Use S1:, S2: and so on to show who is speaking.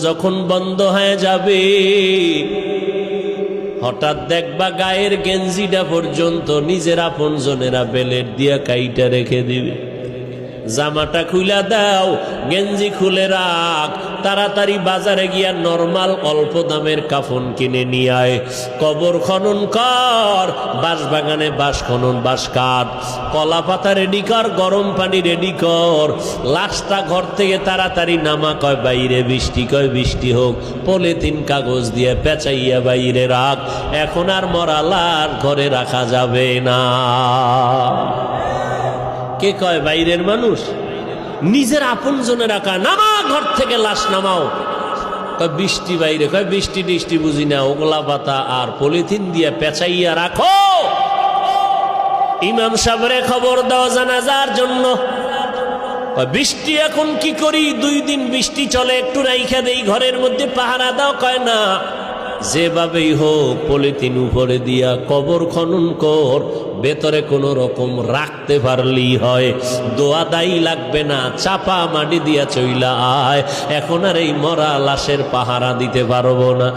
S1: যখন বন্ধ হয়ে যাবে, হঠাৎ দেখবা গায়ের গেঞ্জিটা পর্যন্ত নিজের আপনজনেরা বেলেট দিয়া কাইটা রেখে দিবে। জামাটা খুলে দাও, গেঞ্জি খুলে রাখ, তাড়াতাড়ি বাজারে গিয়া নরমাল অল্প দামের কাফন কিনে নিয়ে আয়। কবর খনন কর, বাঁশ বাগানে বাঁশ খনন, বাঁশ কাট, কলা পাতা রেডি কর, গরম পানি রেডি কর, লাশটা ঘর থেকে তাড়াতাড়ি নামা। কয় বাইরে বৃষ্টি, কয় বৃষ্টি হোক, পলিথিন কাগজ দিয়ে পেঁচাইয়া বাইরে রাখ। এখন আর মরা লাশ ঘরে রাখা যাবে না। কে কয় বাইরের মানুষ? নিজের আপন জনে রাখা। নামা ঘর থেকে লাশ নামাও। কয় বৃষ্টি বাইরে, কয় বৃষ্টি টিষ্টি বুঝি না, ওগলা পাতা আর পলিথিন দিয়ে পেঁচাইয়া রাখো। ইমাম সাহেবরে খবর দাও জানাজার জন্য। বৃষ্টি এখন কি করি, 2 দিন বৃষ্টি চলে, একটু রাইখা দেই ঘরের মধ্যে, পাহারা দাও। কয় না, যেভাবেই হোক পলিথিন উপরে দিয়া কবর খনন কর, ভেতরে কোনো রকম রাখতে পারলেই হয়। দোয়া দায়ী লাগবে না, চাপা মাটি দিয়া চইলা আয়। এখন আর এই মরা লাশের পাহারা দিতে পারবো না।